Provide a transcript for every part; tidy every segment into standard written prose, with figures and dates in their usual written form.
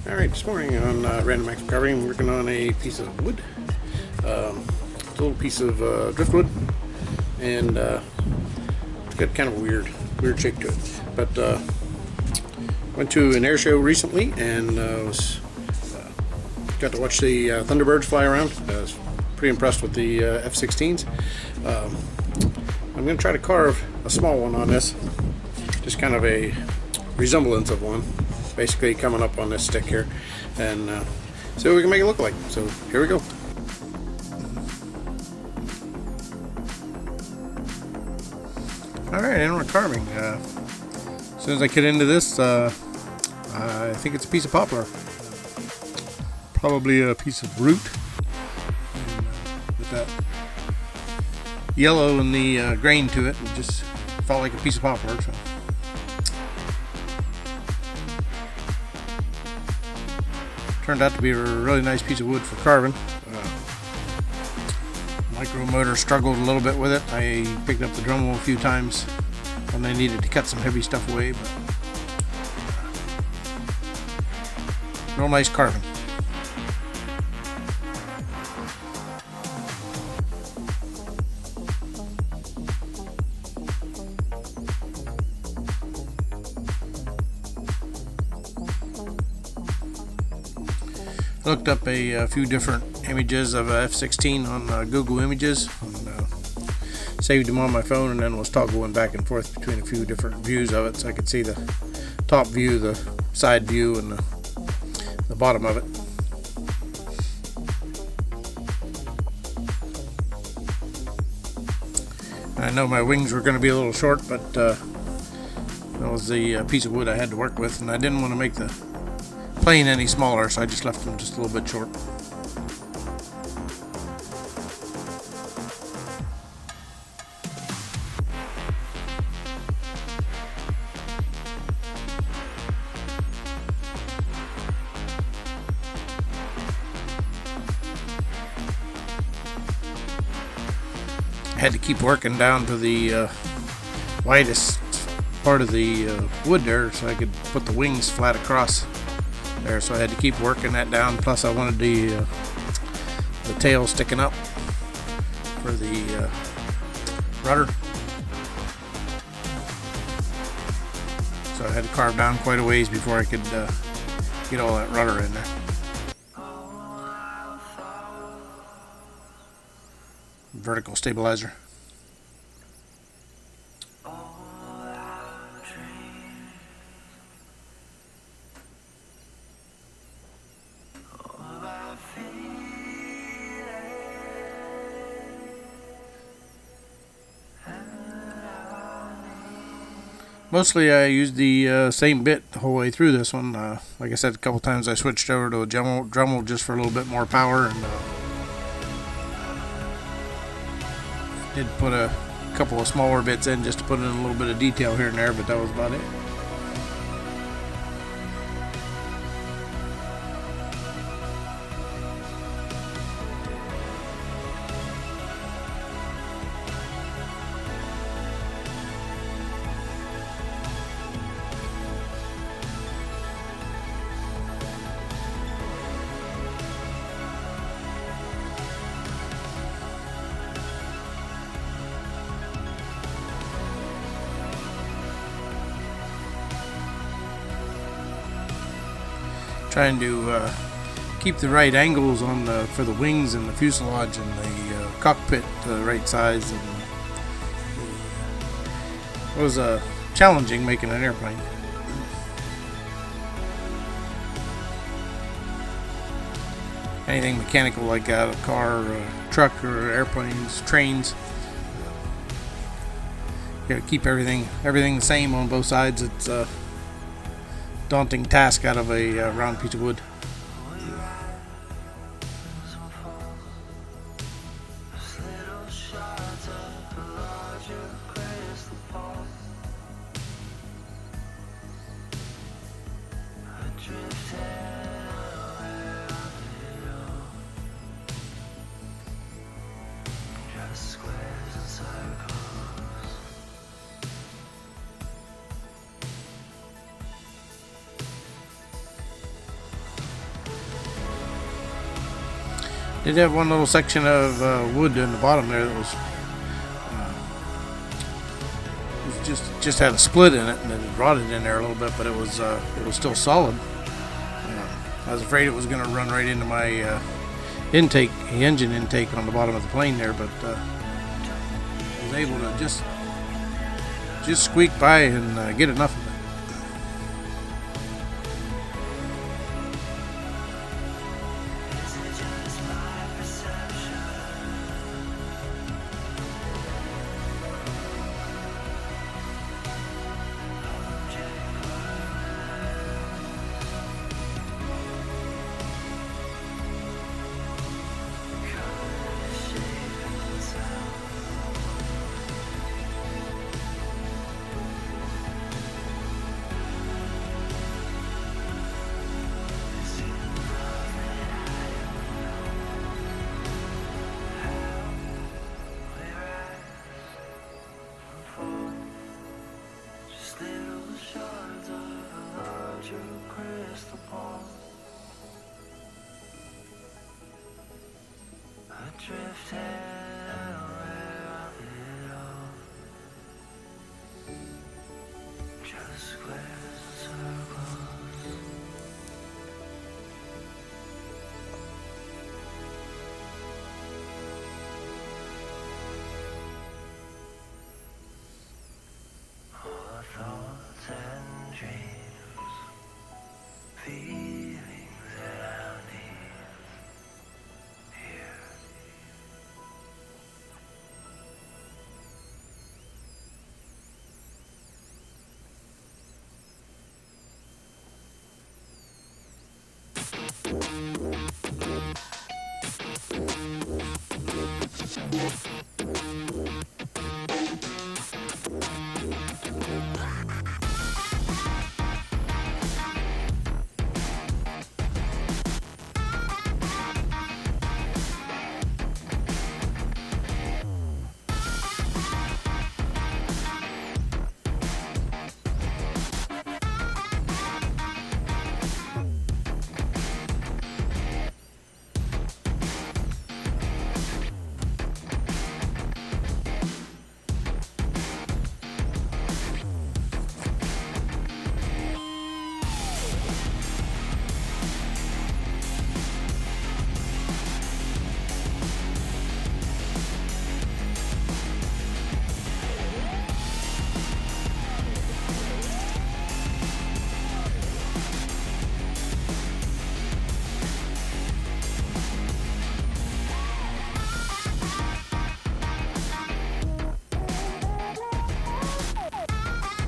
Alright, this morning on Random Acts of Carving, I'm working on a piece of wood. It's a little piece of driftwood, and it's got kind of a weird shape to it. But went to an air show recently and got to watch the Thunderbirds fly around. I was pretty impressed with the F-16s. I'm going to try to carve a small one on this, just kind of a resemblance of one, basically coming up on this stick here, and see what we can make it look like. So here we go. Alright, and we're carving. As soon as I get into this, I think it's a piece of poplar, probably a piece of root, and, with that yellow in the grain to it, it just felt like a piece of poplar. So turned out to be a really nice piece of wood for carving. Micro motor struggled a little bit with it. I picked up the Dremel a few times when I needed to cut some heavy stuff away, but real nice carving. I looked up a few different images of F-16 on Google Images, and saved them on my phone, and then was toggling back and forth between a few different views of it, so I could see the top view, the side view, and the bottom of it. I know my wings were going to be a little short, but that was the piece of wood I had to work with, and I didn't want to make the plane any smaller, so I just left them just a little bit short. I had to keep working down to the widest part of the wood there so I could put the wings flat across there, so I had to keep working that down. Plus I wanted the tail sticking up for the rudder, so I had to carve down quite a ways before I could get all that rudder in there. Vertical stabilizer. Mostly I used the same bit the whole way through this one. Like I said, a couple times I switched over to a Dremel just for a little bit more power, and did put a couple of smaller bits in just to put in a little bit of detail here and there, but that was about it. Trying to keep the right angles on for the wings and the fuselage and the cockpit the right size, and it was challenging making an airplane. Anything mechanical like that, a car, or a truck, or airplanes, trains, you gotta keep everything the same on both sides. It's daunting task out of a round piece of wood. Did have one little section of wood in the bottom there that was just had a split in it, and it rotted in there a little bit, but it was still solid. I was afraid it was going to run right into my engine intake on the bottom of the plane there, but I was able to just squeak by and get enough of it.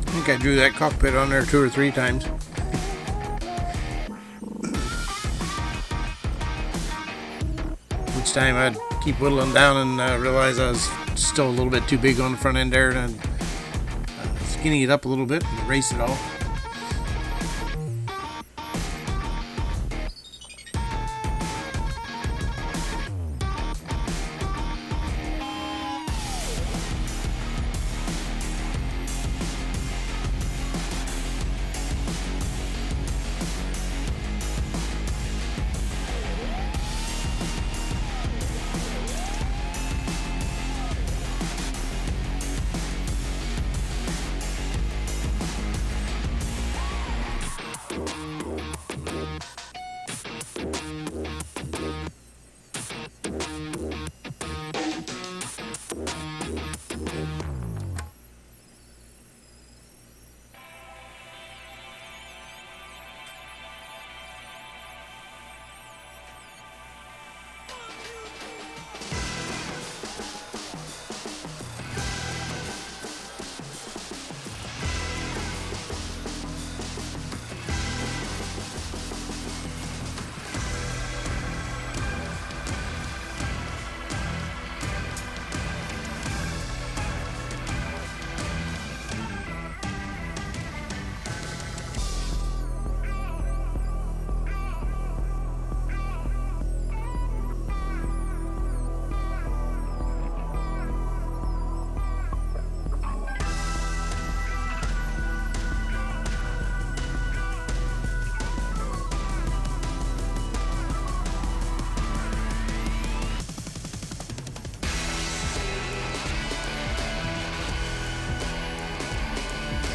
I think I drew that cockpit on there 2 or 3 times. Each time I'd keep whittling down and realize I was still a little bit too big on the front end there, and skinny it up a little bit and erase it all.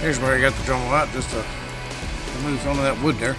Here's where I got the Dremel out, just to remove some of that wood there.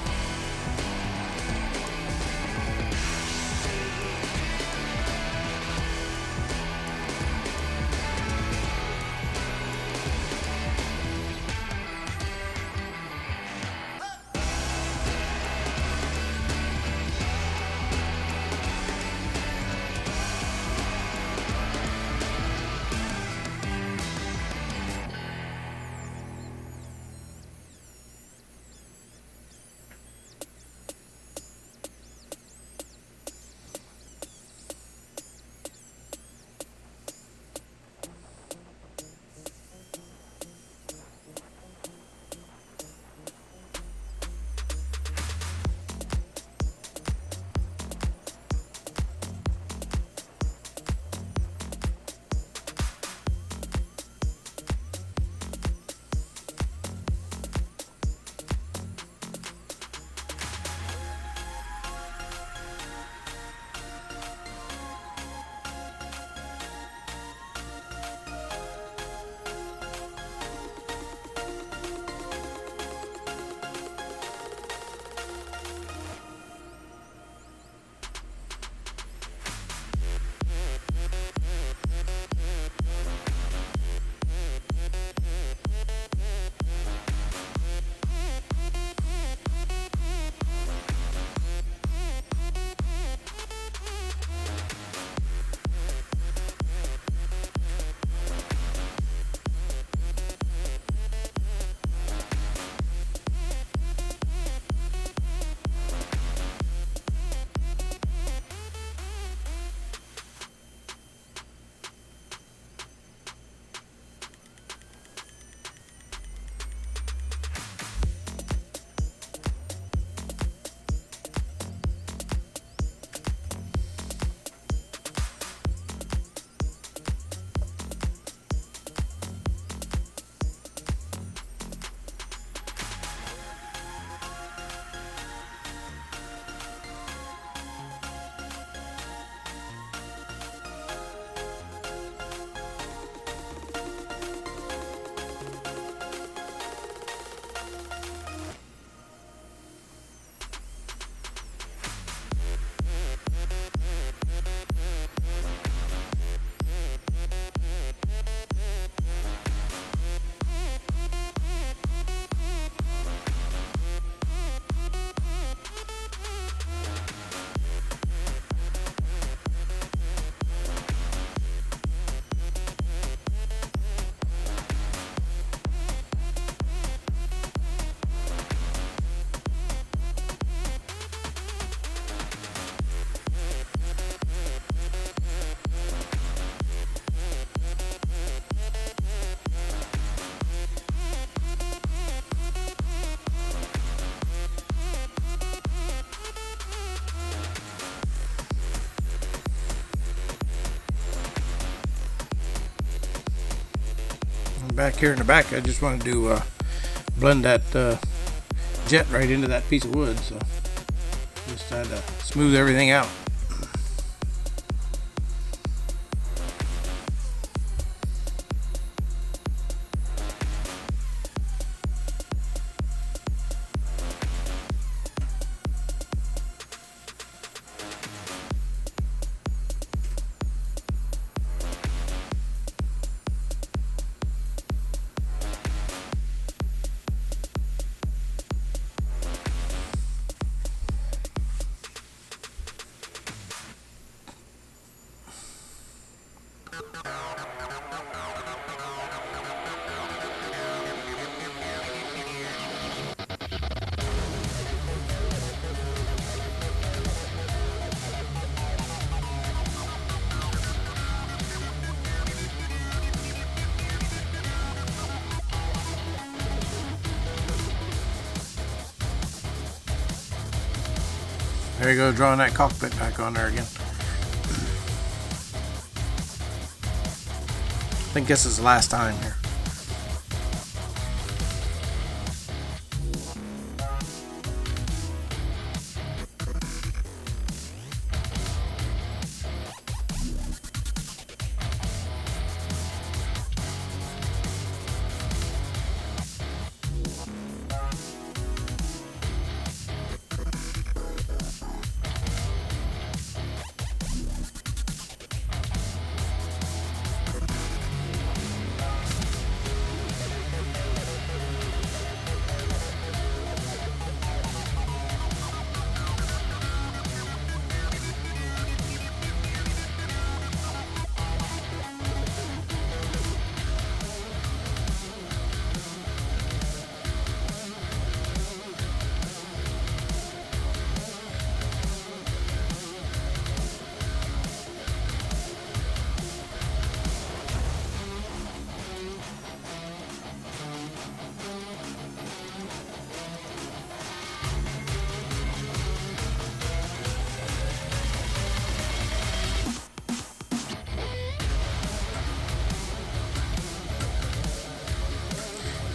Back here in the back, I just wanted to blend that jet right into that piece of wood, so just had to smooth everything out. There you go, drawing that cockpit back on there again. I think this is the last time here.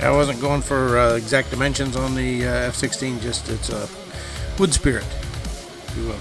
I wasn't going for exact dimensions on the F-16, just it's a wood spirit, if you will.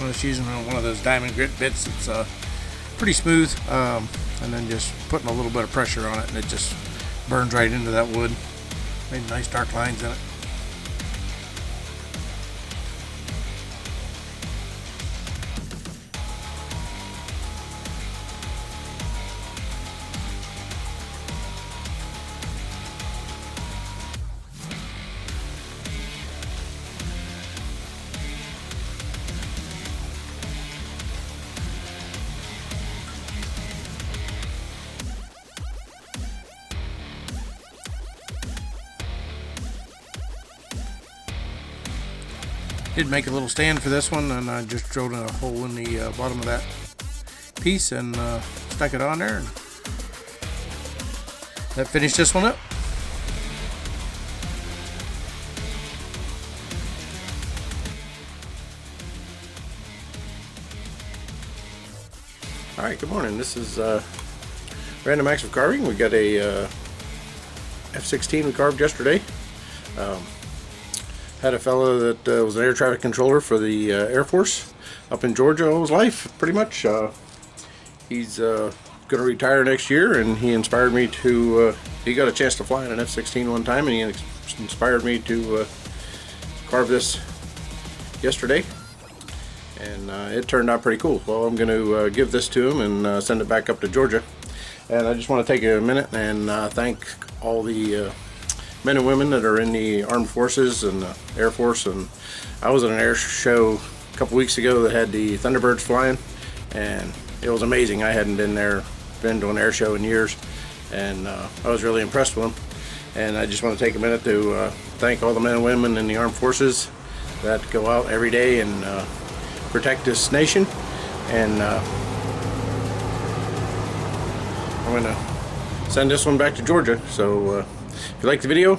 I'm just using one of those diamond grit bits. It's pretty smooth, and then just putting a little bit of pressure on it, and it just burns right into that wood. Made nice dark lines in it. Did make a little stand for this one, and I just drilled a hole in the bottom of that piece and stuck it on there, and that finished this one up. Alright, good morning. This is Random Acts of Carving. We got a F-16 we carved yesterday. Had a fellow that was an air traffic controller for the Air Force up in Georgia all his life, pretty much. He's going to retire next year, and he inspired me to, he got a chance to fly in an F-16 one time, and he inspired me to carve this yesterday, and it turned out pretty cool. Well, I'm going to give this to him and send it back up to Georgia. And I just want to take a minute and thank all the men and women that are in the Armed Forces and the Air Force. And I was at an air show a couple weeks ago that had the Thunderbirds flying, and it was amazing. I hadn't been to an air show in years, and I was really impressed with them. And I just want to take a minute to thank all the men and women in the Armed Forces that go out every day and protect this nation. And I'm going to send this one back to Georgia. So if you like the video,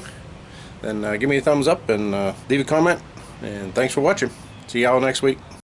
then give me a thumbs up and leave a comment. And thanks for watching. See y'all next week.